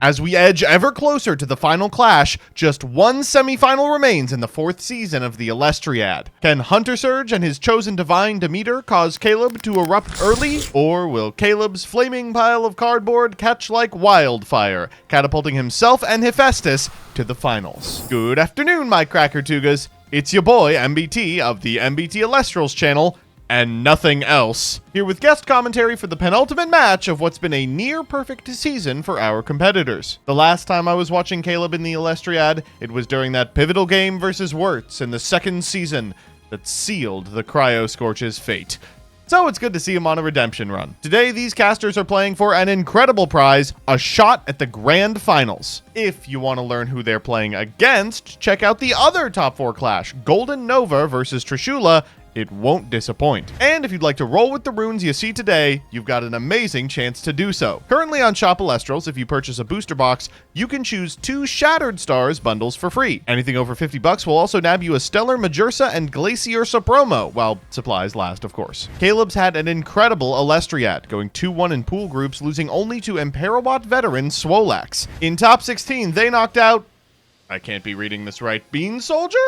As we edge ever closer to the final clash, just one semifinal remains in the 4th season of the Elestriad. Can HunterSerge and his chosen divine Demeter cause Caleb to erupt early? Or will Caleb's flaming pile of cardboard catch like wildfire, catapulting himself and Hephaestus to the finals? Good afternoon, my Cracker Tugas. It's your boy, MBT, of the MBT Elestrals channel, and nothing else, here with guest commentary for the penultimate match of what's been a near-perfect season for our competitors. The last time I was watching Caleb in the Elestriad, it was during that pivotal game versus Wirtz in the 2nd season that sealed the Cryo Scorch's fate. So it's good to see him on a redemption run. Today, these casters are playing for an incredible prize, a shot at the Grand Finals. If you want to learn who they're playing against, check out the other top 4 clash, Golden Nova versus Trishula. It won't disappoint. And if you'd like to roll with the runes you see today, you've got an amazing chance to do so. Currently on Shop Elestrals, if you purchase a booster box, you can choose 2 Shattered Stars bundles for free. Anything over $50 will also nab you a Stellar Majursa and Glacier Supromo, while supplies last, of course. Caleb's had an incredible Elestriad, going 2-1 in pool groups, losing only to Imperawat veteran Swolax. In top 16, they knocked out... I can't be reading this right. Bean Soldier?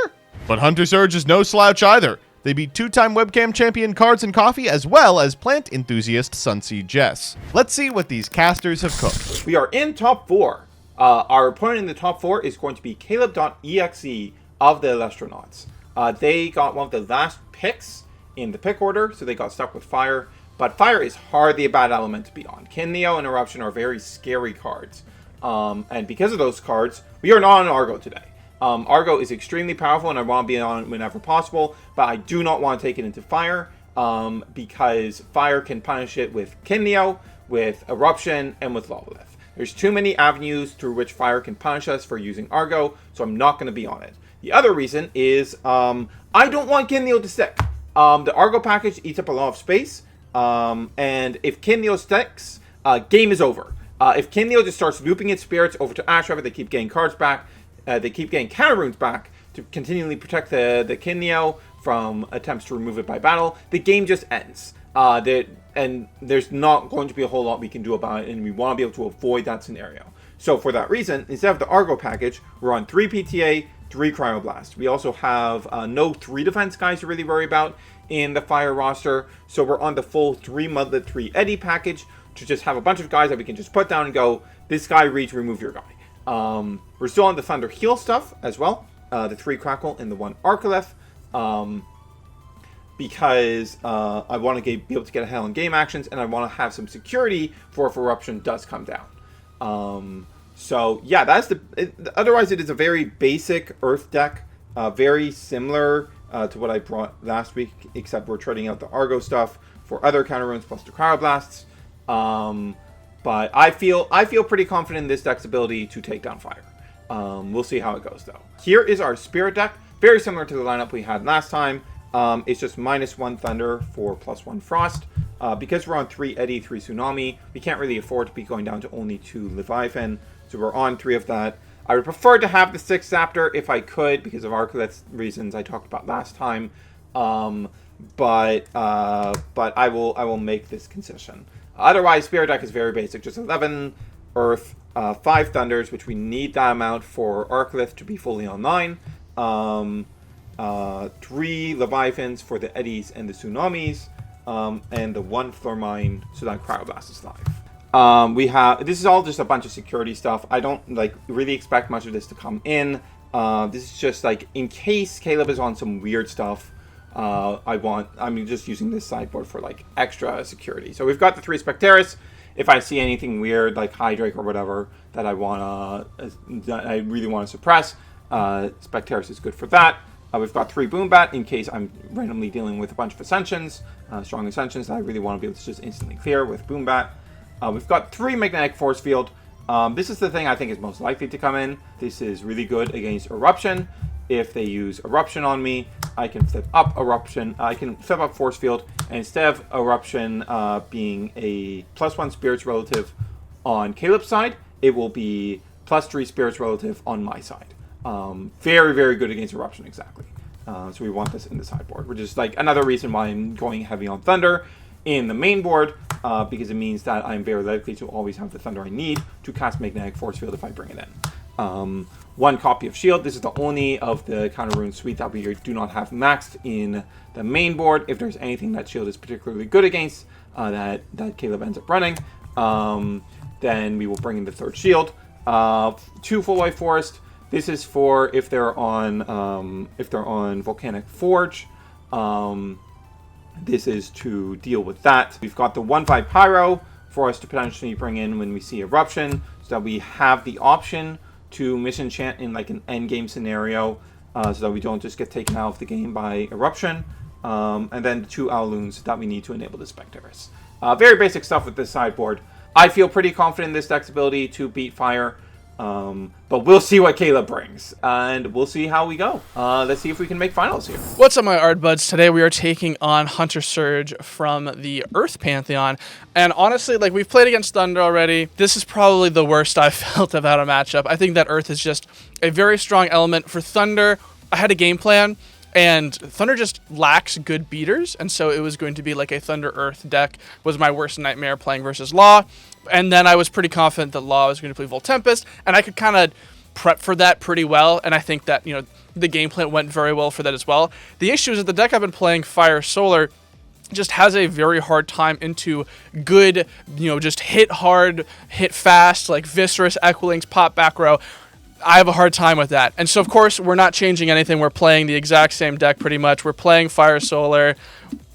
But HunterSerge is no slouch either. They beat 2-time webcam champion Cards and Coffee, as well as plant enthusiast Sunseed Jess. Let's see what these casters have cooked. We are in top 4. Our opponent in the top 4 is going to be Caleb.exe of the Elestronauts. They got one of the last picks in the pick order, so they got stuck with Fire. But Fire is hardly a bad element to be on. Kineo and Eruption are very scary cards. And because of those cards, we are not on Argo today. Argo is extremely powerful and I want to be on it whenever possible, but I do not want to take it into Fire because Fire can punish it with Kineo, with Eruption, and with Lawlith. There's too many avenues through which Fire can punish us for using Argo, so I'm not going to be on it. The other reason is I don't want Kineo to stick. The Argo package eats up a lot of space, and if Kineo sticks, game is over. If Kineo just starts looping its spirits over to Ashraven, they keep getting cards back. They keep getting counter runes back to continually protect the Kineo from attempts to remove it by battle. The game just ends. And there's not going to be a whole lot we can do about it, and we want to be able to avoid that scenario. So for that reason, instead of the Argo package, we're on 3 PTA, 3 Cryoblast. We also have no 3 defense guys to really worry about in the Fire roster. So we're on the full 3 Mudlet, 3 Eddy package to just have a bunch of guys that we can just put down and go, this guy reads, remove your guy. We're still on the Thunder Heal stuff as well. The 3 Crackle and the 1 Arcalith. Because I want to be able to get a hell in game actions, and I want to have some security for if Eruption does come down. So yeah, otherwise it is a very basic Earth deck. Very similar to what I brought last week, except we're trading out the Argo stuff for other counter runes plus the Cryoblasts. But I feel pretty confident in this deck's ability to take down Fire. We'll see how it goes, though. Here is our Spirit deck. Very similar to the lineup we had last time. It's just -1 Thunder for +1 Frost. Because we're on 3 Eddy, 3 Tsunami, we can't really afford to be going down to only 2 Leviathan. So we're on 3 of that. I would prefer to have the 6 Zaptor if I could, because of Arcalith's reasons I talked about last time. But I will make this concession. Otherwise, Spirit deck is very basic. Just 11 Earth, 5 Thunders, which we need that amount for Arcalith to be fully online. 3 Leviathans for the Eddies and the Tsunamis. And the 1 Flormine so that Cryoblast is live. This is all just a bunch of security stuff. I don't really expect much of this to come in. This is just in case Caleb is on some weird stuff. I'm just using this sideboard for extra security. So we've got the 3 Specteris. If I see anything weird like Hydrake or whatever that I really want to suppress, Specteris is good for that. We've got 3 Boombat in case I'm randomly dealing with a bunch of Ascensions, strong Ascensions that I really want to be able to just instantly clear with Boombat. We've got 3 Magnetic Force Field. This is the thing I think is most likely to come in. This is really good against Eruption. If they use Eruption on me, I can flip up Eruption. I can flip up Force Field, and instead of Eruption being a +1 Spirits relative on Caleb's side, it will be +3 Spirits relative on my side. Very, very good against Eruption, exactly. So we want this in the sideboard, which is another reason why I'm going heavy on Thunder. in the main board, because it means that I'm very likely to always have the Thunder I need to cast Magnetic Force Field if I bring it in. 1 copy of Shield. This is the only of the Counter Rune suite that we do not have maxed in the main board. If there's anything that Shield is particularly good against, that Caleb ends up running, then we will bring in the 3rd Shield. 2 Full Life Forest. This is for if they're on Volcanic Forge. This is to deal with that. We've got the 1/5 Pyro for us to potentially bring in when we see Eruption, so that we have the option to misenchant in like an end game scenario, so that we don't just get taken out of the game by Eruption. And then the 2 Owloons that we need to enable the Spectres. Very basic stuff with this sideboard. I feel pretty confident in this deck's ability to beat Fire. But we'll see what Caleb brings, and we'll see how we go. Let's see if we can make finals here. What's up, my art buds? Today we are taking on HunterSerge from the Earth Pantheon, and honestly, like, we've played against Thunder already. This is probably the worst I've felt about a matchup. I think that Earth is just a very strong element. For Thunder, I had a game plan, and Thunder just lacks good beaters, and so it was going to be like a Thunder Earth deck was my worst nightmare playing versus Law. And then I was pretty confident that Law was going to play Volt Tempest, and I could kind of prep for that pretty well, and I think that, you know, the game plan went very well for that as well. The issue is that the deck I've been playing, Fire Solar, just has a very hard time into good, you know, just hit hard, hit fast, like Viscerous, Equilinx, pop back row. I have a hard time with that. And so, of course, we're not changing anything. We're playing the exact same deck pretty much. We're playing Fire Solar.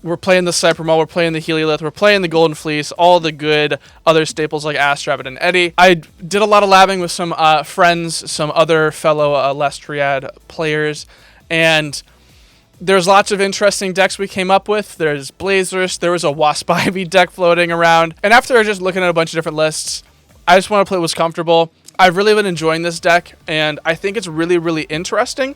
We're playing the Cypher Maul, we're playing the Heliolith, we're playing the Golden Fleece, all the good other staples like Astrabbit and Eddy. I did a lot of labbing with some friends, some other fellow Elestriad players, and there's lots of interesting decks we came up with. There's Blazers, there was a Wasp Ivy deck floating around, and after just looking at a bunch of different lists, I just want to play what's comfortable. I've really been enjoying this deck, and I think it's really, really interesting.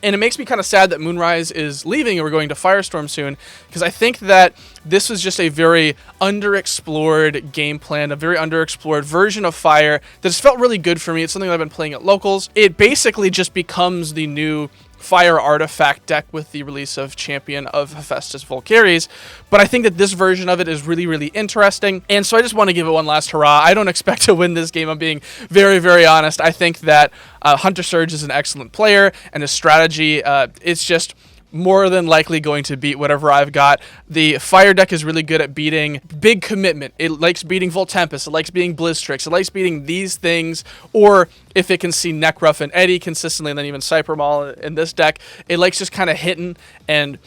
And it makes me kind of sad that Moonrise is leaving and we're going to Firestorm soon, because I think that this was just a very underexplored game plan, a very underexplored version of Fire that has felt really good for me. It's something that I've been playing at locals. It basically just becomes the new Fire artifact deck with the release of Champion of Hephaestus Volcaries, but I think that this version of it is really, really interesting, and so I just want to give it one last hurrah. I don't expect to win this game, I'm being very, very honest. I think that HunterSerge is an excellent player, and his strategy, it's just more than likely going to beat whatever I've got. The Fire deck is really good at beating big commitment. It likes beating Volt Tempest, it likes beating Blizztrix, it likes beating these things, or if it can see Nekruff and Eddy consistently, and then even Cypher Maul in this deck, it likes just kind of hitting, and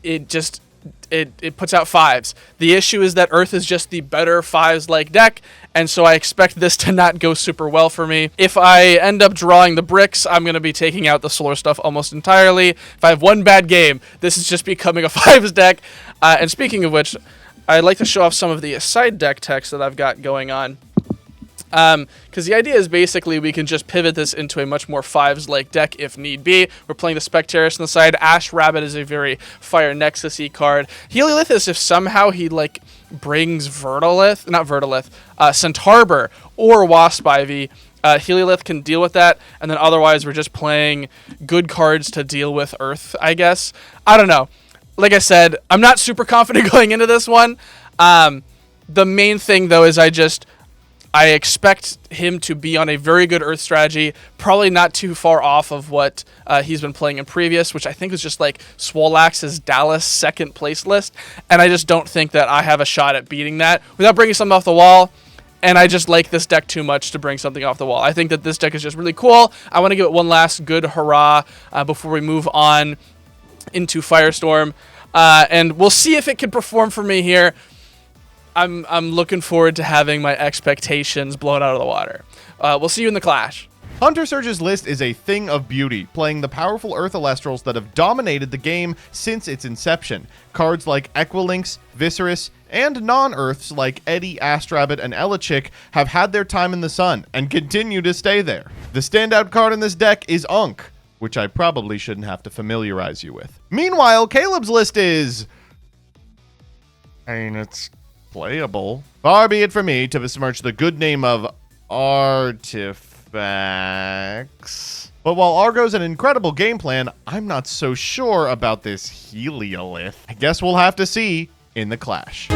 it just it puts out 5s. The issue is that Earth is just the better 5s-like deck, and so I expect this to not go super well for me. If I end up drawing the bricks, I'm going to be taking out the solar stuff almost entirely. If I have one bad game, this is just becoming a 5s deck. And speaking of which, I'd like to show off some of the side deck text that I've got going on. Because the idea is basically we can just pivot this into a much more 5s-like deck if need be. We're playing the Specterus on the side. Ash Rabbit is a very Fire Nexus-y card. Heliolith is if somehow he, like, brings Centarbor or Wasp Ivy. Heliolith can deal with that, and then otherwise we're just playing good cards to deal with Earth, I guess. I don't know. Like I said, I'm not super confident going into this one. The main thing, though, is I expect him to be on a very good Earth strategy, probably not too far off of what he's been playing in previous, which I think is just like Swolax's Dallas second place list, and I just don't think that I have a shot at beating that without bringing something off the wall, and I just like this deck too much to bring something off the wall. I think that this deck is just really cool. I want to give it one last good hurrah before we move on into Firestorm, and we'll see if it can perform for me here. I'm looking forward to having my expectations blown out of the water. We'll see you in the clash. HunterSerge's list is a thing of beauty, playing the powerful Earth Elestrals that have dominated the game since its inception. Cards like Equilinx, Viscerous, and non-Earths like Eddy, Astrabbit, and Elechick have had their time in the sun and continue to stay there. The standout card in this deck is Unk, which I probably shouldn't have to familiarize you with. Meanwhile, Caleb's list is... it's playable. Far be it from me to besmirch the good name of artifacts. But while Argo's an incredible game plan, I'm not so sure about this Heliolith. I guess we'll have to see in the clash.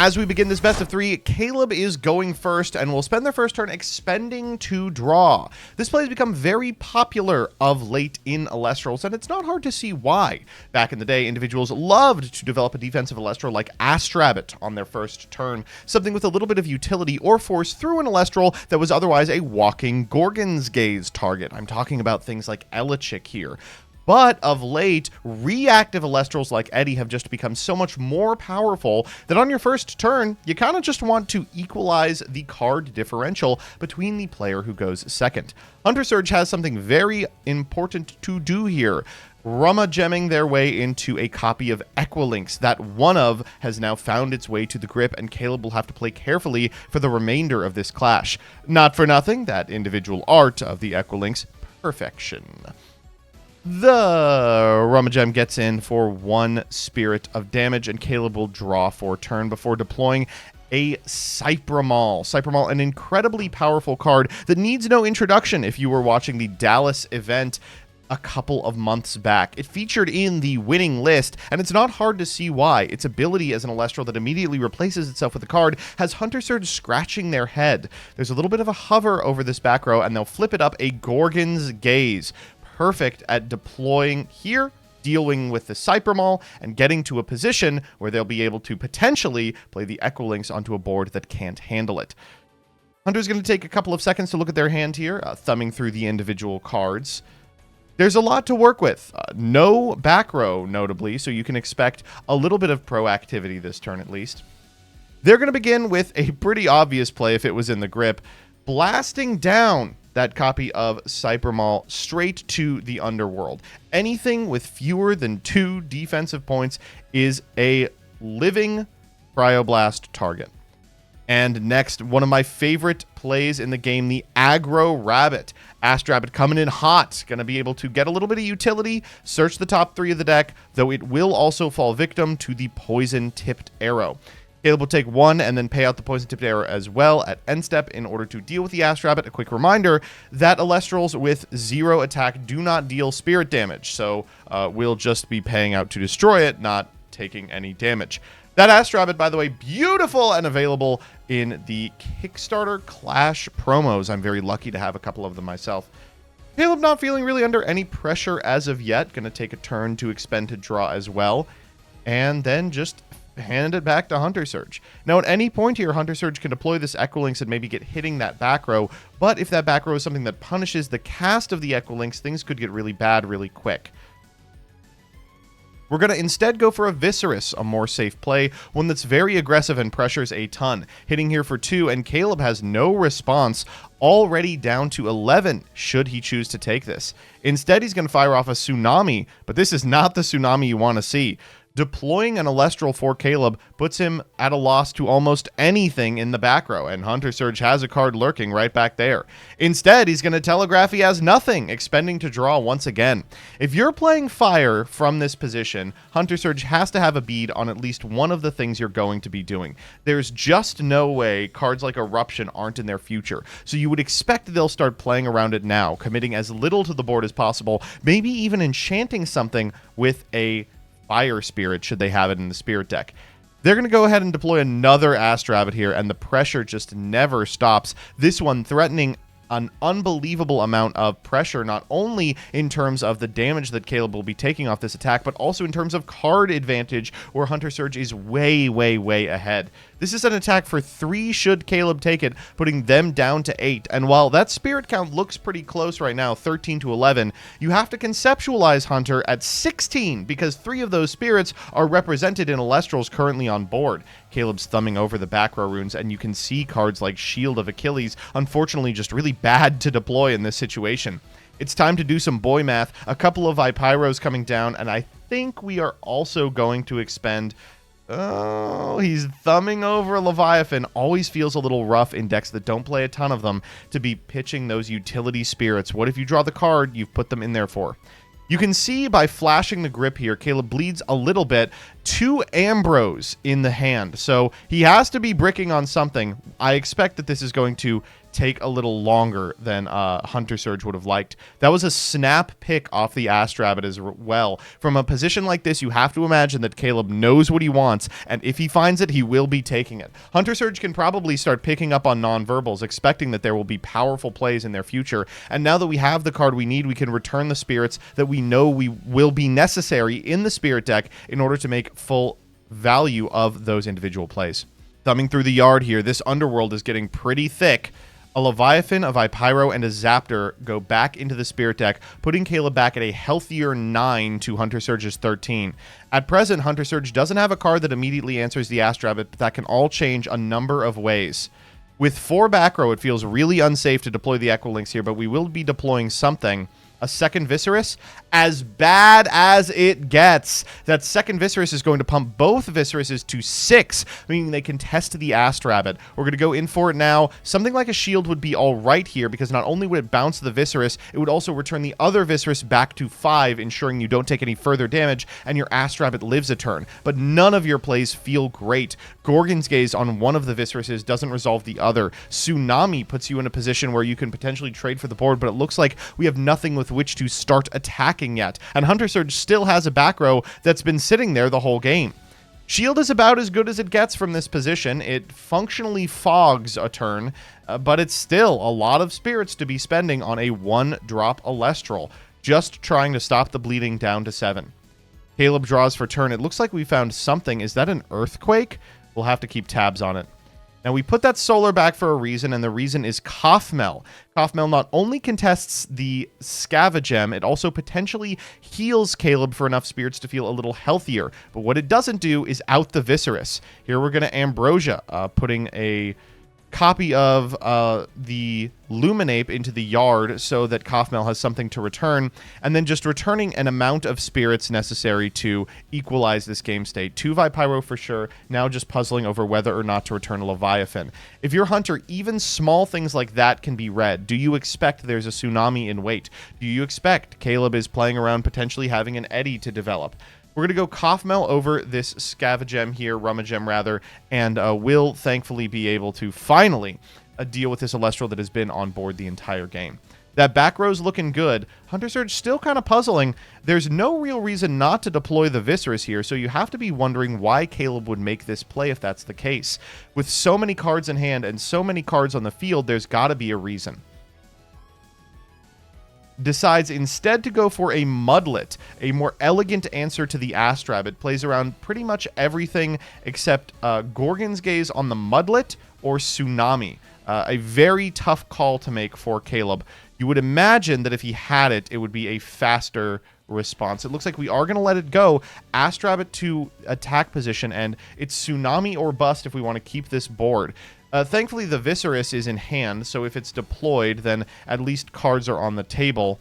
As we begin this best of 3, Caleb is going first and will spend their first turn expending to draw. This play has become very popular of late in Elestrals, and it's not hard to see why. Back in the day, individuals loved to develop a defensive Elestral like Astrabbit on their first turn, something with a little bit of utility or force through an Elestral that was otherwise a walking Gorgon's Gaze target. I'm talking about things like Elechick here. But of late, reactive Elestrals like Eddie have just become so much more powerful that on your first turn, you kind of just want to equalize the card differential between the player who goes second. HunterSerge has something very important to do here. Rummagemming their way into a copy of Equilinx that one of has now found its way to the grip, and Caleb will have to play carefully for the remainder of this clash. Not for nothing, that individual art of the Equilinx, perfection. The Rummagem gets in for 1 spirit of damage, and Caleb will draw for a turn before deploying a Cypremol. Cypremol, an incredibly powerful card that needs no introduction if you were watching the Dallas event a couple of months back. It featured in the winning list, and it's not hard to see why. Its ability as an Elestral that immediately replaces itself with a card has HunterSerge scratching their head. There's a little bit of a hover over this back row, and they'll flip it up a Gorgon's Gaze. Perfect at deploying here, dealing with the Cypremol, and getting to a position where they'll be able to potentially play the Equilinx onto a board that can't handle it. Hunter's going to take a couple of seconds to look at their hand here, thumbing through the individual cards. There's a lot to work with. No back row, notably, so you can expect a little bit of proactivity this turn at least. They're going to begin with a pretty obvious play if it was in the grip, blasting down that copy of Cypremol straight to the underworld. Anything with fewer than 2 defensive points is a living Cryoblast target. And next, one of my favorite plays in the game, the Aggro Rabbit. Astrabbit coming in hot, going to be able to get a little bit of utility, search the top 3 of the deck, though it will also fall victim to the poison-tipped arrow. Caleb will take 1 and then pay out the poison-tipped arrow as well at end step in order to deal with the Astrabbit. A quick reminder that Elestrals with 0 attack do not deal spirit damage, so we'll just be paying out to destroy it, not taking any damage. That Astrabbit, by the way, beautiful and available in the Kickstarter Clash promos. I'm very lucky to have a couple of them myself. Caleb not feeling really under any pressure as of yet. Going to take a turn to expend to draw as well, and then just hand it back to HunterSerge. Now, at any point here, HunterSerge can deploy this Equilinx and maybe get hitting that back row, but if that back row is something that punishes the cast of the Equilinx, things could get really bad really quick. We're going to instead go for a Viscerus, a more safe play, one that's very aggressive and pressures a ton. Hitting here for 2, and Caleb has no response, already down to 11 should he choose to take this. Instead, he's going to fire off a Tsunami, but this is not the Tsunami you want to see. Deploying an Elestral for Caleb puts him at a loss to almost anything in the back row, and HunterSerge has a card lurking right back there. Instead, he's going to telegraph he has nothing, expending to draw once again. If you're playing fire from this position, HunterSerge has to have a bead on at least one of the things you're going to be doing. There's just no way cards like Eruption aren't in their future, so you would expect they'll start playing around it now, committing as little to the board as possible, maybe even enchanting something with a Fire Spirit should they have it in the Spirit deck. They're going to go ahead and deploy another Astrabbit here, and the pressure just never stops. This one threatening an unbelievable amount of pressure, not only in terms of the damage that Caleb will be taking off this attack, but also in terms of card advantage, where HunterSerge is way, way, way ahead. This is an attack for 3 should Caleb take it, putting them down to 8. And while that spirit count looks pretty close right now, 13 to 11, you have to conceptualize Hunter at 16, because 3 of those spirits are represented in Elestrals currently on board. Caleb's thumbing over the back row runes, and you can see cards like Shield of Achilles, unfortunately just really bad to deploy in this situation. It's time to do some boy math. A couple of Vipyros coming down, and I think we are also going to expend... Oh, he's thumbing over Leviathan. Always feels a little rough in decks that don't play a ton of them to be pitching those utility spirits. What if you draw the card you've put them in there for? You can see by flashing the grip here, Caleb bleeds a little bit. 2 Ambrose in the hand, so he has to be bricking on something. I expect that this is going to take a little longer than HunterSerge would have liked. That was a snap pick off the Astrabbit as well. From a position like this, you have to imagine that Caleb knows what he wants, and if he finds it, he will be taking it. HunterSerge can probably start picking up on nonverbals, expecting that there will be powerful plays in their future, and now that we have the card we need, we can return the spirits that we know will be necessary in the spirit deck in order to make full value of those individual plays. Thumbing through the yard here, this underworld is getting pretty thick. A Leviathan, a Vipyro, and a Zaptor go back into the Spirit deck, putting Caleb back at a healthier 9 to HunterSerge's 13. At present, HunterSerge doesn't have a card that immediately answers the Astrabbit, but that can all change a number of ways. With 4 back row, it feels really unsafe to deploy the Equilinks here, but we will be deploying something. A second Viscerus, as bad as it gets. That second Viscerus is going to pump both Visceruses to 6, meaning they can test the Astrabbit. We're going to go in for it now. Something like a shield would be all right here, because not only would it bounce the Viscerus, it would also return the other Viscerus back to 5, ensuring you don't take any further damage, and your Astrabbit lives a turn. But none of your plays feel great. Gorgon's Gaze on one of the Visceruses doesn't resolve the other. Tsunami puts you in a position where you can potentially trade for the board, but it looks like we have nothing with which to start attacking yet. And HunterSerge still has a back row that's been sitting there the whole game. Shield is about as good as it gets from this position. It functionally fogs a turn, but it's still a lot of spirits to be spending on a 1-drop Elestral, just trying to stop the bleeding down to 7. Caleb draws for turn. It looks like we found something. Is that an Earthquake? We'll have to keep tabs on it. Now, we put that solar back for a reason, and the reason is Kaufmel. Kaufmel not only contests the Scavengem, it also potentially heals Caleb for enough spirits to feel a little healthier. But what it doesn't do is out the Viscerus. Here we're going to Ambrosia, putting a copy of the Luminape into the yard so that Kaufmel has something to return, and then just returning an amount of spirits necessary to equalize this game state. 2 Vipyro for sure, now just puzzling over whether or not to return a Leviathan. If you're Hunter, even small things like that can be read. Do you expect there's a Tsunami in wait? Do you expect Caleb is playing around potentially having an Eddy to develop? We're going to go Kaufmel over this Scavengem here, Rummagem rather, and will thankfully be able to finally deal with this Elestral that has been on board the entire game. That back row's looking good. HunterSerge still kind of puzzling. There's no real reason not to deploy the Viscerus here, so you have to be wondering why Caleb would make this play if that's the case. With so many cards in hand and so many cards on the field, there's got to be a reason. Decides instead to go for a Mudlet, a more elegant answer to the Astrabbit. Plays around pretty much everything except Gorgon's Gaze on the Mudlet or Tsunami. A very tough call to make for Caleb. You would imagine that if he had it, it would be a faster response. It looks like we are going to let it go. Astrabbit to attack position, and it's Tsunami or bust if we want to keep this board. Thankfully, the Viscerus is in hand, so if it's deployed, then at least cards are on the table.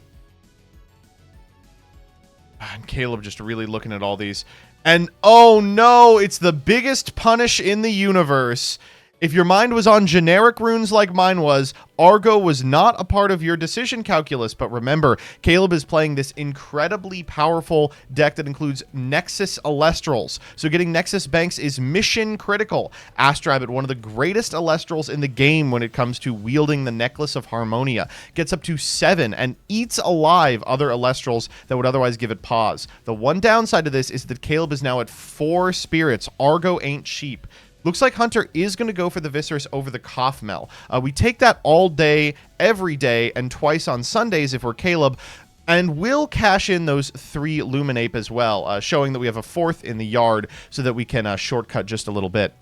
And Caleb just really looking at all these. And, oh no, it's the biggest punish in the universe. If your mind was on generic runes like mine was, Argo was not a part of your decision calculus. But remember, Caleb is playing this incredibly powerful deck that includes Nexus Elestrals. So getting Nexus Banks is mission critical. Astrabbit, one of the greatest Elestrals in the game when it comes to wielding the Necklace of Harmonia, gets up to 7 and eats alive other Elestrals that would otherwise give it pause. The one downside to this is that Caleb is now at 4 spirits. Argo ain't cheap. Looks like Hunter is going to go for the Viscerus over the Kaufmel. We take that all day, every day, and twice on Sundays if we're Caleb, and we'll cash in those 3 Luminape as well, showing that we have a 4th in the yard so that we can shortcut just a little bit.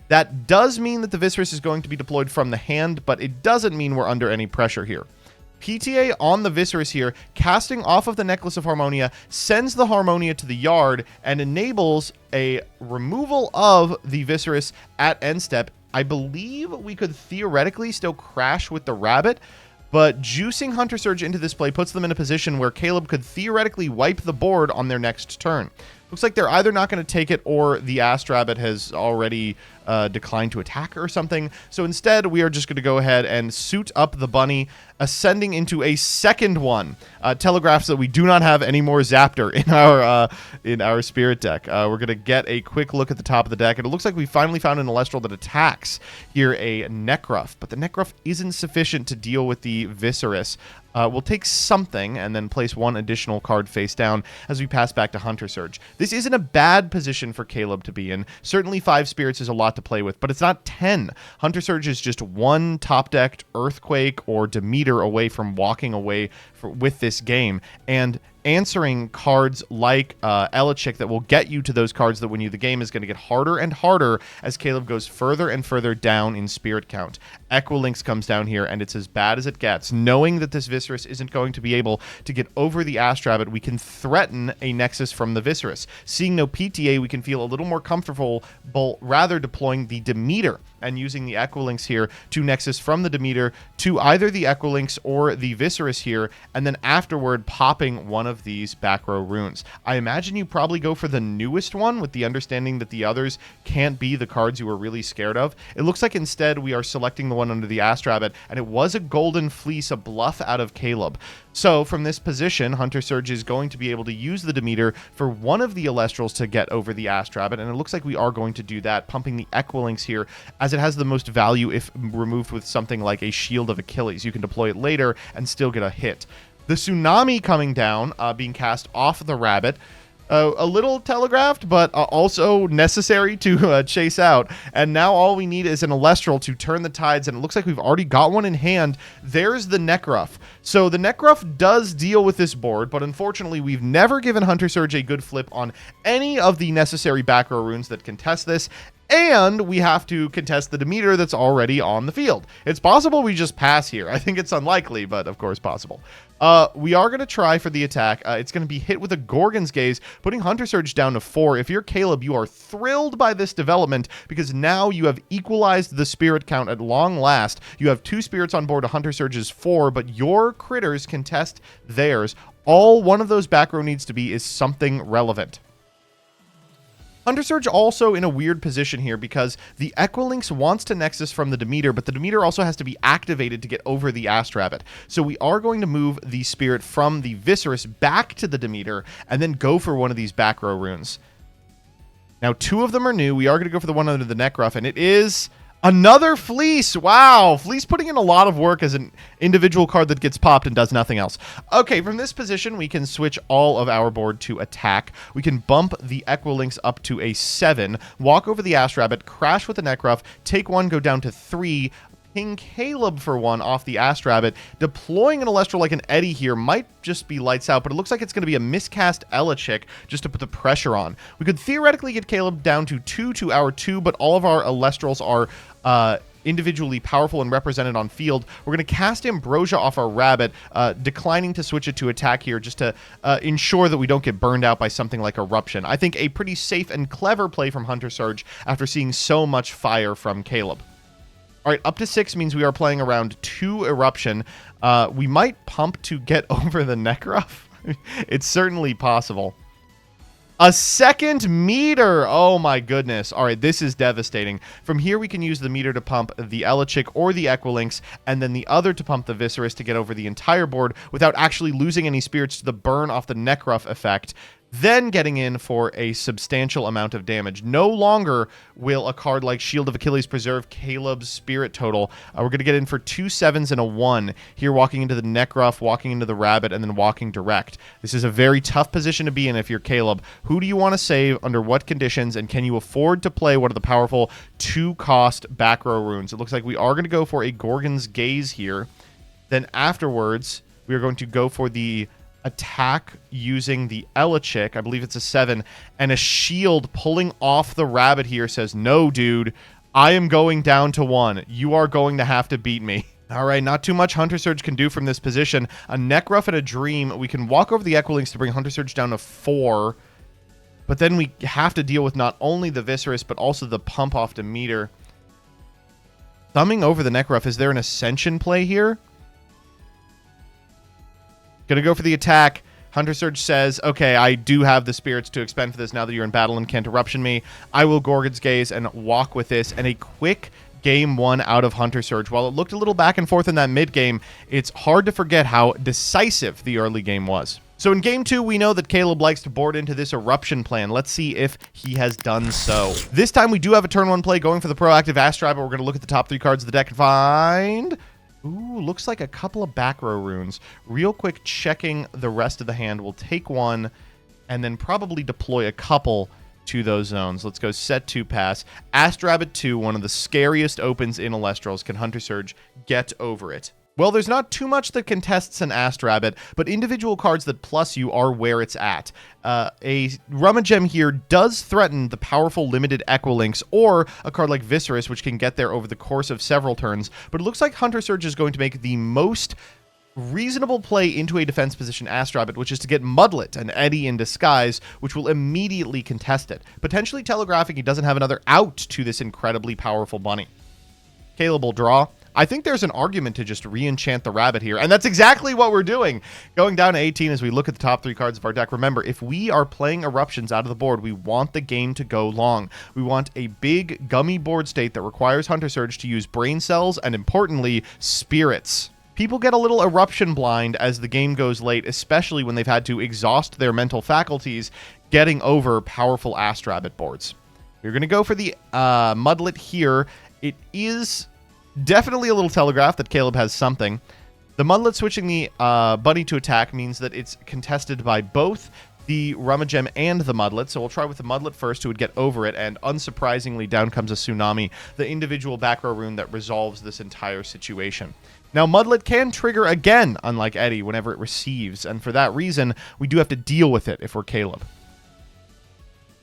That does mean that the Viscerus is going to be deployed from the hand, but it doesn't mean we're under any pressure here. PTA on the Viscerus here, casting off of the Necklace of Harmonia, sends the Harmonia to the yard and enables a removal of the Viscerus at end step. I believe we could theoretically still crash with the Rabbit, but juicing HunterSerge into this play puts them in a position where Caleb could theoretically wipe the board on their next turn. Looks like they're either not going to take it or the Astrabbit has already decline to attack or something. So instead, we are just going to go ahead and suit up the bunny, ascending into a second one. Telegraphs that we do not have any more Zaptor in our spirit deck. We're going to get a quick look at the top of the deck, and it looks like we finally found an Elestral that attacks here, a Necruff, but the Necruff isn't sufficient to deal with the Viserys. We'll take something and then place one additional card face down as we pass back to HunterSerge. This isn't a bad position for Caleb to be in. Certainly 5 spirits is a lot to play with, but it's not 10. HunterSerge is just one top-decked Earthquake or Demeter away from walking away with this game, and answering cards like Elechick that will get you to those cards that win you the game is going to get harder and harder as Caleb goes further and further down in spirit count. Equilinx comes down here, and it's as bad as it gets. Knowing that this Viserys isn't going to be able to get over the Astrabbit, we can threaten a Nexus from the Viserys. Seeing no PTA, we can feel a little more comfortable rather deploying the Demeter and using the Equilinx here to Nexus from the Demeter to either the Equilinx or the Viserys here, and then afterward popping one of these back row runes. I imagine you probably go for the newest one with the understanding that the others can't be the cards you were really scared of. It looks like instead we are selecting the one under the Astrabbit, and it was a Golden Fleece, a bluff out of Caleb. So from this position, HunterSerge is going to be able to use the Demeter for one of the Elestrals to get over the Astrabbit, and it looks like we are going to do that, pumping the Equilinx here, as it has the most value if removed with something like a Shield of Achilles. You can deploy it later and still get a hit. The Tsunami coming down, being cast off the Rabbit. A little telegraphed, but also necessary to chase out. And now all we need is an Elestral to turn the tides, and it looks like we've already got one in hand. There's the Necruff. So the Necruff does deal with this board, but unfortunately we've never given HunterSerge a good flip on any of the necessary back row runes that contest this. And we have to contest the Demeter that's already on the field. It's possible we just pass here. I think it's unlikely, but of course possible. We are going to try for the attack. It's going to be hit with a Gorgon's Gaze, putting HunterSerge down to 4. If you're Caleb, you are thrilled by this development because now you have equalized the spirit count at long last. You have 2 spirits on board to HunterSerge's 4, but your critters contest theirs. All one of those back row needs to be is something relevant. HunterSerge also in a weird position here because the Equilinx wants to Nexus from the Demeter, but the Demeter also has to be activated to get over the Astrabbit. So we are going to move the spirit from the Viserys back to the Demeter and then go for one of these back row runes. Now 2 of them are new. We are going to go for the one under the Necruff, and it is another Fleece. Wow. Fleece putting in a lot of work as an individual card that gets popped and does nothing else. Okay, from this position, we can switch all of our board to attack. We can bump the Equilinx up to a 7, walk over the Astrabbit, crash with the Necruff, take 1, go down to 3, ping Caleb for 1 off the Astrabbit. Deploying an Elestral like an Eddy here might just be lights out, but it looks like it's going to be a miscast Elechick just to put the pressure on. We could theoretically get Caleb down to 2 to our 2, but all of our Elestrals are individually powerful and represented on field. We're going to cast Ambrosia off our Rabbit, declining to switch it to attack here just to ensure that we don't get burned out by something like Eruption. I think a pretty safe and clever play from HunterSerge after seeing so much fire from Caleb. All right, up to 6 means we are playing around 2 Eruption. We might pump to get over the Necruff. It's certainly possible. A second meter! Oh my goodness. All right, this is devastating. From here, we can use the meter to pump the Elechick or the Equilinx, and then the other to pump the Viserys to get over the entire board without actually losing any spirits to the burn off the Necruff effect. Then getting in for a substantial amount of damage. No longer will a card like Shield of Achilles preserve Caleb's spirit total. We're going to get in for 2 7s and a 1. Here walking into the Necruff, walking into the Rabbit, and then walking direct. This is a very tough position to be in if you're Caleb. Who do you want to save, under what conditions, and can you afford to play one of the powerful 2-cost back row runes? It looks like we are going to go for a Gorgon's Gaze here. Then afterwards, we are going to go for the attack using the Elechick. I believe it's a 7, and a shield pulling off the Rabbit here says, no, dude, I am going down to 1. You are going to have to beat me. All right, not too much HunterSerge can do from this position. A Necruff and a Dream. We can walk over the Equilinx to bring HunterSerge down to 4, but then we have to deal with not only the Viserys, but also the pump off Demeter. Thumbing over the Necruff, is there an Ascension play here? Gonna go for the attack. HunterSerge says, okay, I do have the spirits to expend for this now that you're in battle and can't eruption me. I will Gorgon's Gaze and walk with this. And a quick game 1 out of HunterSerge. While it looked a little back and forth in that mid game, it's hard to forget how decisive the early game was. So in game 2, we know that Caleb likes to board into this eruption plan. Let's see if he has done so. This time we do have a turn 1 play going for the proactive Astrad, but we're going to look at the top 3 cards of the deck and find... Ooh, looks like a couple of back row runes. Real quick, checking the rest of the hand. We'll take one and then probably deploy a couple to those zones. Let's go set 2 pass. Astrabbit 2, one of the scariest opens in Elestrals. Can HunterSerge get over it? Well, there's not too much that contests an Astrabbit, but individual cards that plus you are where it's at. A Rummagem here does threaten the powerful limited Equilinx, or a card like Viscerus, which can get there over the course of several turns, but it looks like HunterSerge is going to make the most reasonable play into a defense position Astrabbit, which is to get Mudlet, an Eddy in disguise, which will immediately contest it, potentially telegraphing he doesn't have another out to this incredibly powerful bunny. Caleb will draw. I think there's an argument to just re-enchant the rabbit here, and that's exactly what we're doing. Going down to 18 as we look at the top 3 cards of our deck. Remember, if we are playing eruptions out of the board, we want the game to go long. We want a big, gummy board state that requires HunterSerge to use brain cells and, importantly, spirits. People get a little eruption blind as the game goes late, especially when they've had to exhaust their mental faculties getting over powerful Astrabbit boards. We're going to go for the Mudlet here. It is definitely a little telegraph that Caleb has something. The Mudlet switching the bunny to attack means that it's contested by both the Rummagem and the Mudlet. So we'll try with the Mudlet first, who would get over it, and unsurprisingly, down comes a Tsunami, the individual back row rune that resolves this entire situation. Now, Mudlet can trigger again, unlike Eddy, whenever it receives, and for that reason, we do have to deal with it if we're Caleb.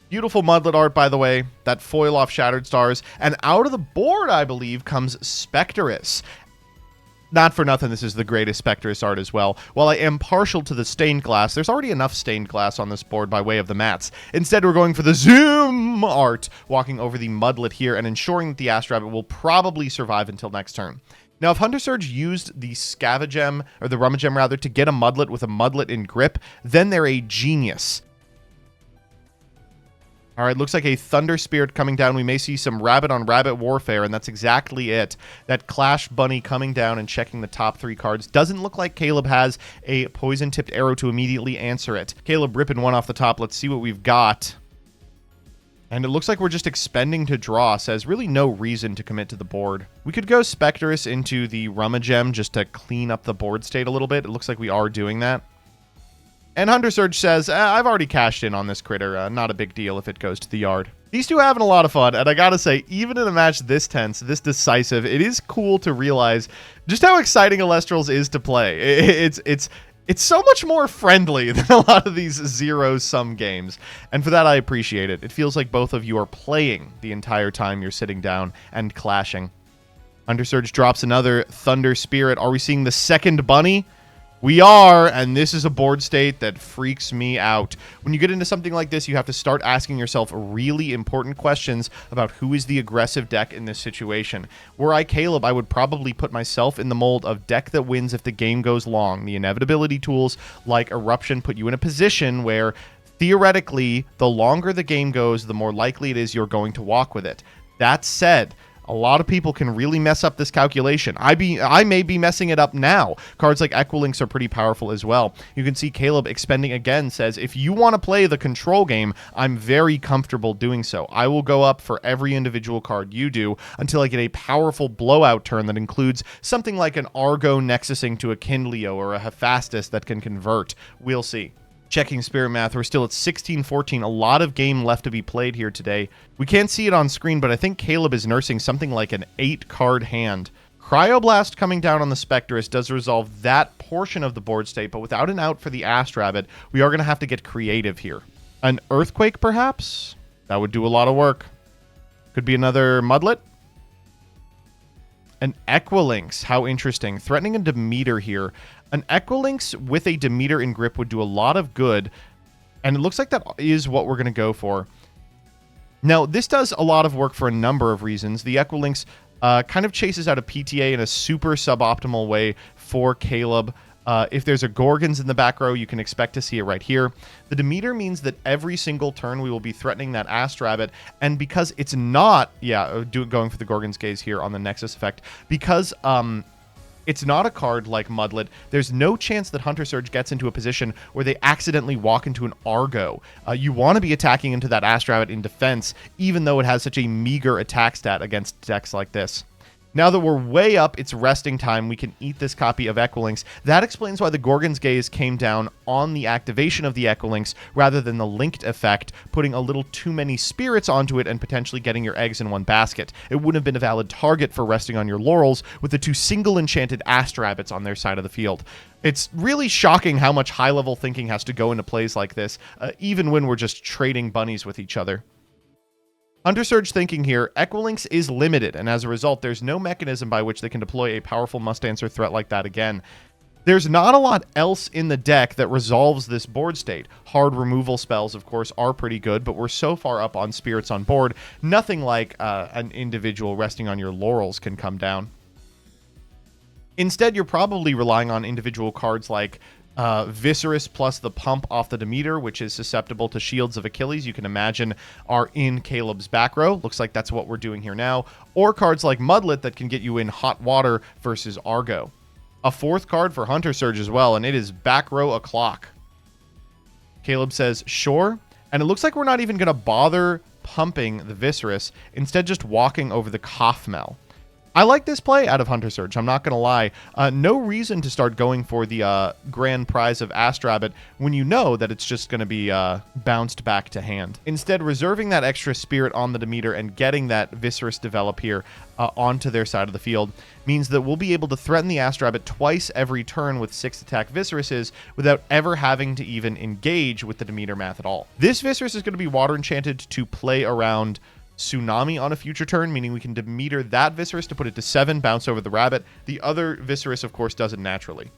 Beautiful Mudlet art, by the way. That foil off Shattered Stars. And out of the board, I believe, comes Spectrus. Not for nothing, this is the greatest Spectrus art as well. While I am partial to the stained glass, there's already enough stained glass on this board by way of the mats. Instead, we're going for the Zoom art, walking over the Mudlet here and ensuring that the Astrabbit will probably survive until next turn. Now, if HunterSerge used the Scavagem, or the Rummagem rather, to get a Mudlet with a Mudlet in grip, then they're a genius. All right, looks like a Thunder Spirit coming down. We may see some rabbit-on-rabbit warfare, and that's exactly it. That Clash Bunny coming down and checking the top 3 cards. Doesn't look like Caleb has a poison-tipped arrow to immediately answer it. Caleb ripping one off the top. Let's see what we've got. And it looks like we're just expending to draw, says really no reason to commit to the board. We could go Spectrus into the Rummagem just to clean up the board state a little bit. It looks like we are doing that. And HunterSerge says, I've already cashed in on this critter. Not a big deal if it goes to the yard. These two are having a lot of fun, and I gotta say, even in a match this tense, this decisive, it is cool to realize just how exciting Elestrals is to play. It's so much more friendly than a lot of these zero-sum games, and for that I appreciate it. It feels like both of you are playing the entire time you're sitting down and clashing. HunterSerge drops another Thunder Spirit. Are we seeing the second bunny? We are, and this is a board state that freaks me out. When you get into something like this, you have to start asking yourself really important questions about who is the aggressive deck in this situation. Were I Caleb, I would probably put myself in the mold of deck that wins if the game goes long. The inevitability tools like Eruption put you in a position where, theoretically, the longer the game goes, the more likely it is you're going to walk with it. That said, a lot of people can really mess up this calculation. I may be messing it up now. Cards like Equilinx are pretty powerful as well. You can see Caleb expending again says, if you want to play the control game, I'm very comfortable doing so. I will go up for every individual card you do until I get a powerful blowout turn that includes something like an Argo Nexusing to a Kindleo or a Hephaestus that can convert. We'll see. Checking Spirit Math, we're still at 16-14. A lot of game left to be played here today. We can't see it on screen, but I think Caleb is nursing something like an 8-card hand. Cryoblast coming down on the Spectrus does resolve that portion of the board state, but without an out for the Astrabbit, we are going to have to get creative here. An Earthquake, perhaps? That would do a lot of work. Could be another Mudlet. An Equilinx, how interesting. Threatening a Demeter here. An Equilinx with a Demeter in grip would do a lot of good, and it looks like that is what we're going to go for. Now, this does a lot of work for a number of reasons. The Equilinx kind of chases out a PTA in a super suboptimal way for Caleb. If there's a Gorgons in the back row, you can expect to see it right here. The Demeter means that every single turn we will be threatening that Ast Rabbit, and because it's not, going for the Gorgon's Gaze here on the Nexus effect, because it's not a card like Mudlet, there's no chance that HunterSerge gets into a position where they accidentally walk into an Argo. You want to be attacking into that Ast Rabbit in defense, even though it has such a meager attack stat against decks like this. Now that we're way up its resting time, we can eat this copy of Equilinx. That explains why the Gorgon's Gaze came down on the activation of the Equilinx rather than the linked effect, putting a little too many spirits onto it and potentially getting your eggs in one basket. It wouldn't have been a valid target for resting on your laurels with the two single enchanted Ast Rabbits on their side of the field. It's really shocking how much high-level thinking has to go into plays like this, even when we're just trading bunnies with each other. HunterSerge thinking here, Equilinx is limited, and as a result, there's no mechanism by which they can deploy a powerful must-answer threat like that again. There's not a lot else in the deck that resolves this board state. Hard removal spells, of course, are pretty good, but we're so far up on spirits on board, nothing like an individual resting on your laurels can come down. Instead, you're probably relying on individual cards like Viserys plus the pump off the Demeter, which is susceptible to Shields of Achilles, you can imagine are in Caleb's back row. Looks like that's what we're doing here now. Or cards like Mudlet that can get you in hot water versus Argo. A fourth card for HunterSerge as well, and it is back row o'clock. Caleb says, sure. And it looks like we're not even going to bother pumping the Viserys, instead just walking over the Kaufmel. I like this play out of HunterSerge, I'm not going to lie. No reason to start going for the grand prize of Ast Rabbit when you know that it's just going to be bounced back to hand. Instead, reserving that extra spirit on the Demeter and getting that Viserys develop here onto their side of the field means that we'll be able to threaten the Ast Rabbit twice every turn with 6 attack Viseryses without ever having to even engage with the Demeter math at all. This Viserys is going to be water enchanted to play around Tsunami on a future turn, meaning we can Demeter that Viserys to put it to 7, bounce over the rabbit. The other Viserys, of course, does it naturally.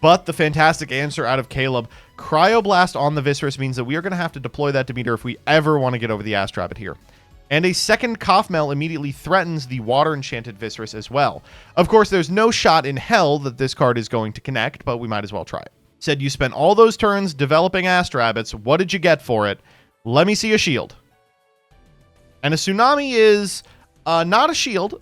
But the fantastic answer out of Caleb, Cryoblast on the Viserys means that we are going to have to deploy that Demeter if we ever want to get over the Ast Rabbit here. And a second Kaufmel immediately threatens the water enchanted Viserys as well. Of course, there's no shot in hell that this card is going to connect, but we might as well try it. Said you spent all those turns developing Ast Rabbits. What did you get for it? Let me see a shield. And a Tsunami is not a shield.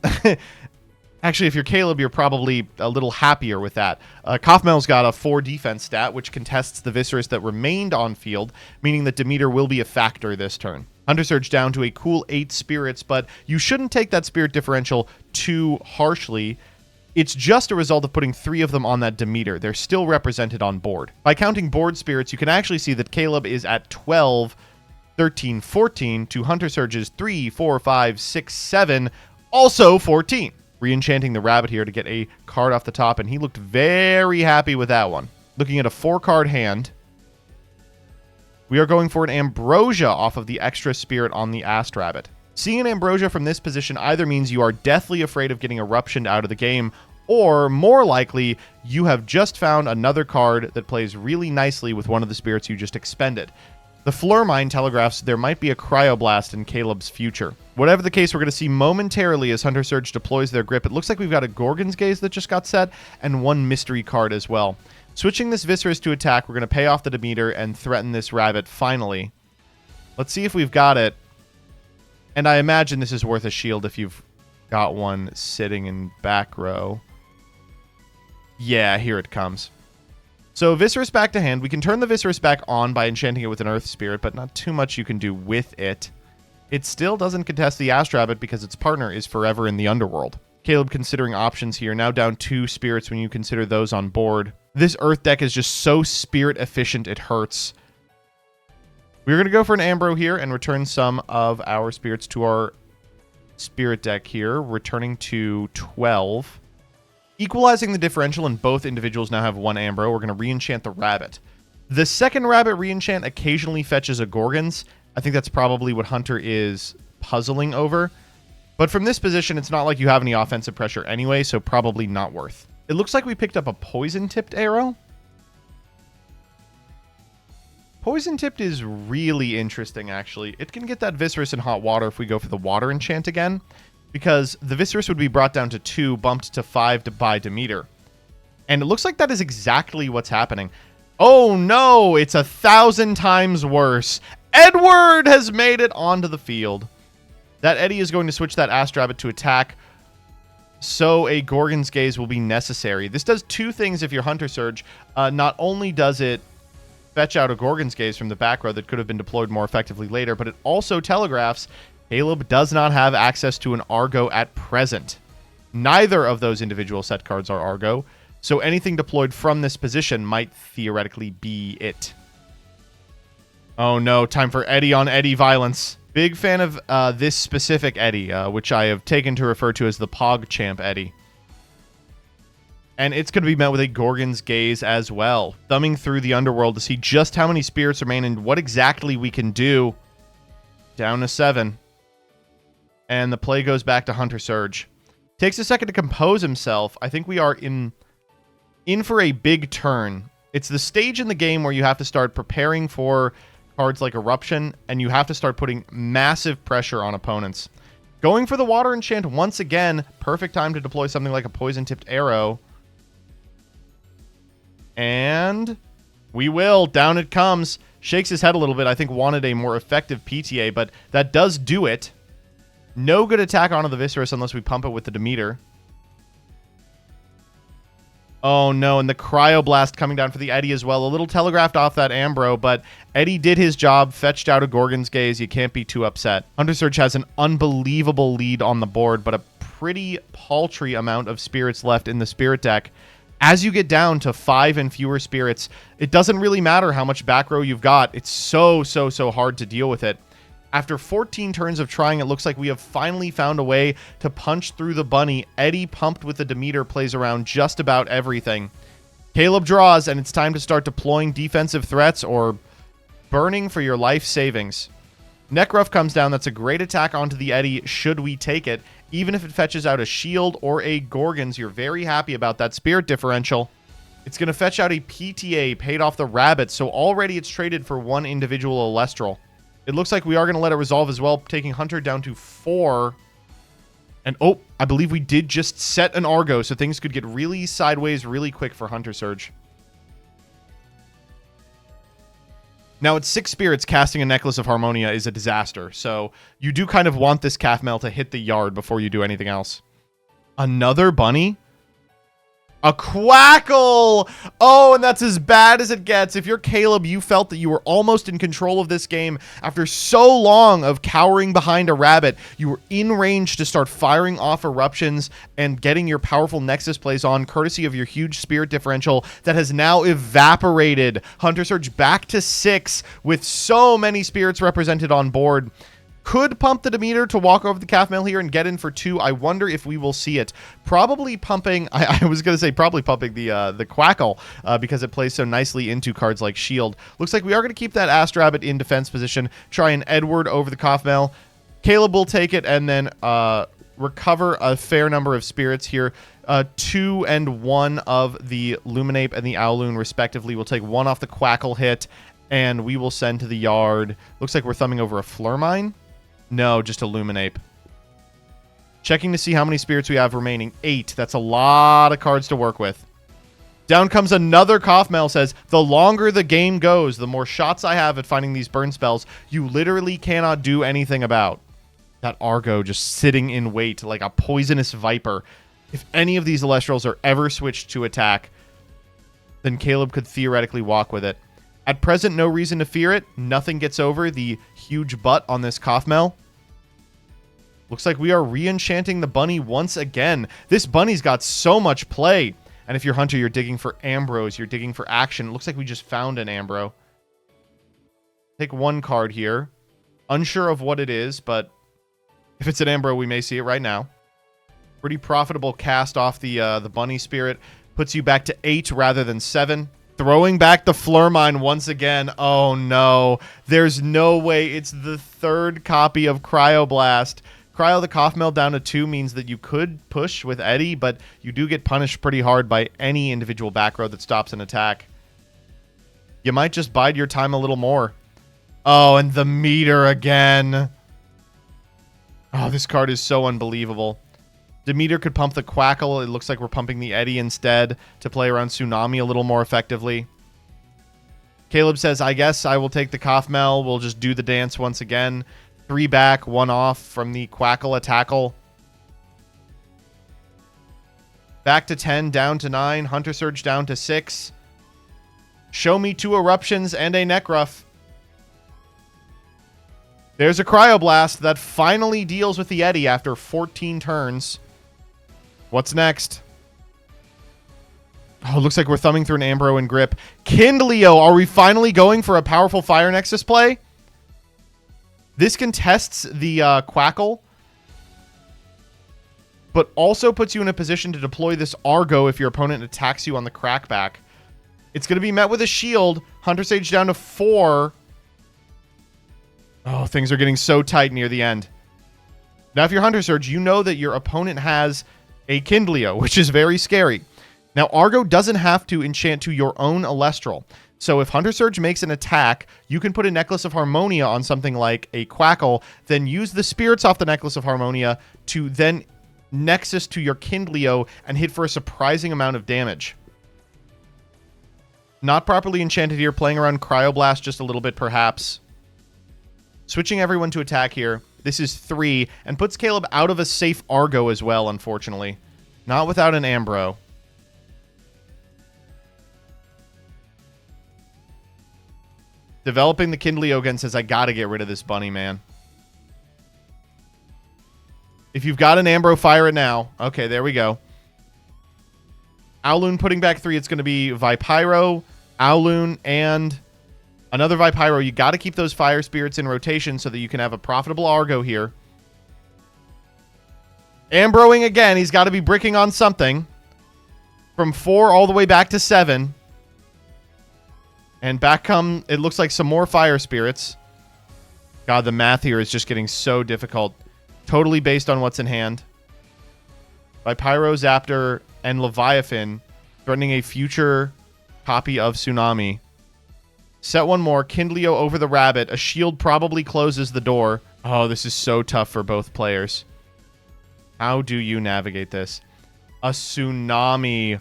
Actually, if you're Caleb, you're probably a little happier with that. Kaufmel's got a 4 defense stat, which contests the Viserys that remained on field, meaning that Demeter will be a factor this turn. HunterSerge down to a cool 8 spirits, but you shouldn't take that spirit differential too harshly. It's just a result of putting 3 of them on that Demeter. They're still represented on board. By counting board spirits, you can actually see that Caleb is at 12, 13, 14 to HunterSerge's 3, 4, 5, 6, 7, also 14. Re-enchanting the rabbit here to get a card off the top, and he looked very happy with that one. Looking at a 4-card hand, we are going for an Ambrosia off of the extra spirit on the Ast Rabbit. Seeing an Ambrosia from this position either means you are deathly afraid of getting eruptioned out of the game, or more likely, you have just found another card that plays really nicely with one of the spirits you just expended. The Flurmine telegraphs there might be a Cryoblast in Caleb's future. Whatever the case, we're going to see momentarily as HunterSerge deploys their grip. It looks like we've got a Gorgon's Gaze that just got set, and 1 mystery card as well. Switching this Viserys to attack, we're going to pay off the Demeter and threaten this rabbit finally. Let's see if we've got it. And I imagine this is worth a shield if you've got one sitting in back row. Yeah, here it comes. So Viserys back to hand. We can turn the Viserys back on by enchanting it with an Earth Spirit, but not too much you can do with it. It still doesn't contest the Ast Rabbit because its partner is forever in the underworld. Caleb considering options here, now down 2 spirits when you consider those on board. This Earth deck is just so spirit efficient it hurts. We're going to go for an Ambro here and return some of our spirits to our spirit deck here, returning to 12. Equalizing the differential, and both individuals now have 1 Ambro. We're going to re-enchant the rabbit. The second rabbit re-enchant occasionally fetches a Gorgons. I think that's probably what Hunter is puzzling over. But from this position, it's not like you have any offensive pressure anyway, so probably not worth. It looks like we picked up a poison-tipped arrow. Poison-tipped is really interesting, actually. It can get that Viserys in hot water if we go for the water enchant again. because the Viserys would be brought down to 2, bumped to 5 by Demeter. And it looks like that is exactly what's happening. Oh no, it's 1,000 times worse. Edward has made it onto the field. That Eddie is going to switch that Astrabbit to attack, so a Gorgon's Gaze will be necessary. This does 2 things if you're HunterSerge. Not only does it fetch out a Gorgon's Gaze from the back row that could have been deployed more effectively later, but it also telegraphs Caleb does not have access to an Argo at present. Neither of those individual set cards are Argo, so anything deployed from this position might theoretically be it. Oh no, time for Eddie on Eddie violence. Big fan of this specific Eddie, which I have taken to refer to as the PogChamp Eddie. And it's going to be met with a Gorgon's Gaze as well, thumbing through the underworld to see just how many spirits remain and what exactly we can do. Down to 7. And the play goes back to HunterSerge. Takes a second to compose himself. I think we are in for a big turn. It's the stage in the game where you have to start preparing for cards like Eruption, and you have to start putting massive pressure on opponents. Going for the Water Enchant once again. Perfect time to deploy something like a Poison-Tipped Arrow. And we will. Down it comes. Shakes his head a little bit. I think wanted a more effective PTA, but that does do it. No good attack onto the Viserys unless we pump it with the Demeter. Oh no, and the Cryoblast coming down for the Eddie as well. A little telegraphed off that Ambro, but Eddie did his job, fetched out a Gorgon's Gaze. You can't be too upset. HunterSerge has an unbelievable lead on the board, but a pretty paltry amount of spirits left in the spirit deck. As you get down to 5 and fewer spirits, it doesn't really matter how much back row you've got. It's so hard to deal with it. After 14 turns of trying, it looks like we have finally found a way to punch through the bunny. Eddie, pumped with the Demeter, plays around just about everything. Caleb draws, and it's time to start deploying defensive threats or burning for your life savings. Necruff comes down. That's a great attack onto the Eddie, should we take it. Even if it fetches out a shield or a Gorgons, you're very happy about that spirit differential. It's going to fetch out a PTA, paid off the Rabbit, so already it's traded for 1 individual Elestral. It looks like we are going to let it resolve as well, taking Hunter down to 4. And, oh, I believe we did just set an Argo, so things could get really sideways really quick for HunterSerge. Now, at 6 spirits, casting a Necklace of Harmonia is a disaster, so you do kind of want this Calf-Mail to hit the yard before you do anything else. Another bunny? A Quackle! Oh, and that's as bad as it gets. If you're Caleb, you felt that you were almost in control of this game after so long of cowering behind a rabbit. You were in range to start firing off eruptions and getting your powerful Nexus plays on, courtesy of your huge spirit differential that has now evaporated. HunterSerge back to 6 with so many spirits represented on board. Could pump the Demeter to walk over the Calf-Mail here and get in for 2. I wonder if we will see it. Probably pumping, I was going to say probably pumping the Quackle because it plays so nicely into cards like Shield. Looks like we are going to keep that Astrabbit in defense position. Try an Edward over the Calf-Mail. Caleb will take it and then recover a fair number of spirits here. 2 and 1 of the Luminape and the Owloon respectively. We'll take 1 off the Quackle hit and we will send to the yard. Looks like we're thumbing over a Flurmine. No, just a Luminape. Checking to see how many spirits we have remaining. 8. That's a lot of cards to work with. Down comes another Calf-Mail, says, the longer the game goes, the more shots I have at finding these burn spells you literally cannot do anything about. That Argo just sitting in wait like a poisonous viper. If any of these Elestrals are ever switched to attack, then Caleb could theoretically walk with it. At present, no reason to fear it. Nothing gets over the huge butt on this Calf-Mail. Looks like we are re-enchanting the bunny once again. This bunny's got so much play. And if you're Hunter, you're digging for Ambros. You're digging for action. It looks like we just found an Ambro. Take 1 card here. Unsure of what it is, but if it's an Ambro, we may see it right now. Pretty profitable cast off the bunny spirit. Puts you back to 8 rather than 7. Throwing back the Flurmine once again. Oh no. There's no way. It's the 3rd copy of Cryoblast. Cryo the Calf-Mail down to 2 means that you could push with Eddie, but you do get punished pretty hard by any individual back row that stops an attack. You might just bide your time a little more. Oh, and the meter again. Oh, this card is so unbelievable. Demeter could pump the Quackle. It looks like we're pumping the Eddy instead to play around Tsunami a little more effectively. Caleb says, I guess I will take the Kaufmel. We'll just do the dance once again. 3 back, 1 off from the Quackle Attackle. Back to 10, down to 9. HunterSerge down to 6. Show me 2 Eruptions and a Necruff. There's a Cryoblast that finally deals with the Eddy after 14 turns. What's next? Oh, looks like we're thumbing through an Ambro and Grip. Kindleo, are we finally going for a powerful Fire Nexus play? This contests the Quackle, but also puts you in a position to deploy this Argo if your opponent attacks you on the crackback. It's going to be met with a shield. HunterSerge down to 4. Oh, things are getting so tight near the end. Now, if you're HunterSerge, you know that your opponent has a Kindleo, which is very scary. Now, Argo doesn't have to enchant to your own Elestral. So if HunterSerge makes an attack, you can put a Necklace of Harmonia on something like a Quackle, then use the spirits off the Necklace of Harmonia to then Nexus to your Kindleo and hit for a surprising amount of damage. Not properly enchanted here, playing around Cryoblast just a little bit perhaps. Switching everyone to attack here. This is 3, and puts Caleb out of a safe Argo as well, unfortunately. Not without an Ambro. Developing the Kindleo again says, I gotta get rid of this bunny, man. If you've got an Ambro, fire it now. Okay, there we go. Owloon putting back 3. It's going to be Vipyro, Owloon, and another Vipyro. You got to keep those Fire Spirits in rotation so that you can have a profitable Argo here. Ambroing again. He's got to be bricking on something. From 4 all the way back to 7. And back come, it looks like some more Fire Spirits. God, the math here is just getting so difficult. Totally based on what's in hand. Vipyro, Zaptor, and Leviathan threatening a future copy of Tsunami. Set one more. Kindleo over the Rabbit. A shield probably closes the door. Oh, this is so tough for both players. How do you navigate this? A Tsunami.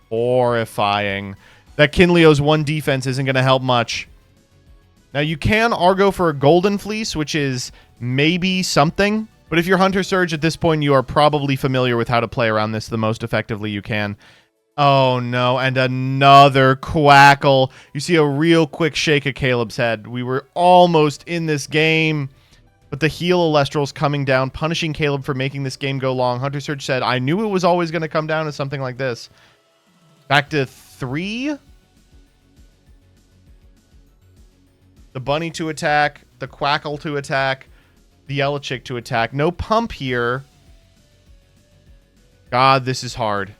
Horrifying. That Kindleo's 1 defense isn't going to help much. Now, you can Argo for a Golden Fleece, which is maybe something. But if you're HunterSerge at this point, you are probably familiar with how to play around this the most effectively you can. Oh, no. And another Quackle. You see a real quick shake of Caleb's head. We were almost in this game. But the heal Elestrals coming down, punishing Caleb for making this game go long. HunterSerge said, I knew it was always going to come down to something like this. Back to 3. The bunny to attack. The Quackle to attack. The Elechick to attack. No pump here. God, this is hard.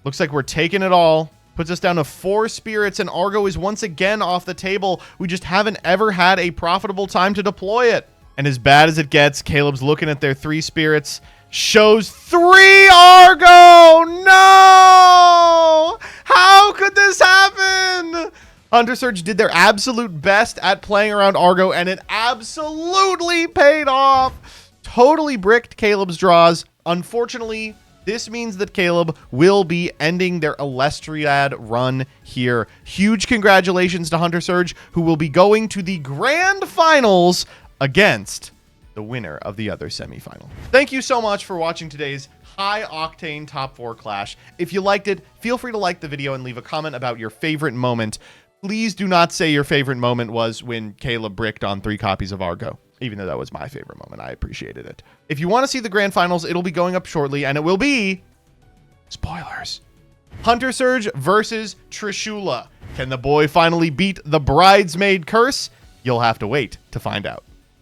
Looks like we're taking it all. Puts us down to 4 spirits, and Argo is once again off the table. We just haven't ever had a profitable time to deploy it. And as bad as it gets, Caleb's looking at their 3 spirits. Shows 3 Argo! No! How could this happen? HunterSerge did their absolute best at playing around Argo, and it absolutely paid off. Totally bricked Caleb's draws. Unfortunately, this means that Caleb will be ending their Elestriad run here. Huge congratulations to HunterSerge, who will be going to the grand finals against the winner of the other semifinal. Thank you so much for watching today's high-octane top 4 clash. If you liked it, feel free to like the video and leave a comment about your favorite moment. Please do not say your favorite moment was when Caleb bricked on 3 copies of Argo, even though that was my favorite moment. I appreciated it. If you want to see the grand finals, it'll be going up shortly, and it will be... spoilers. HunterSerge versus Trishula. Can the boy finally beat the bridesmaid curse? You'll have to wait to find out.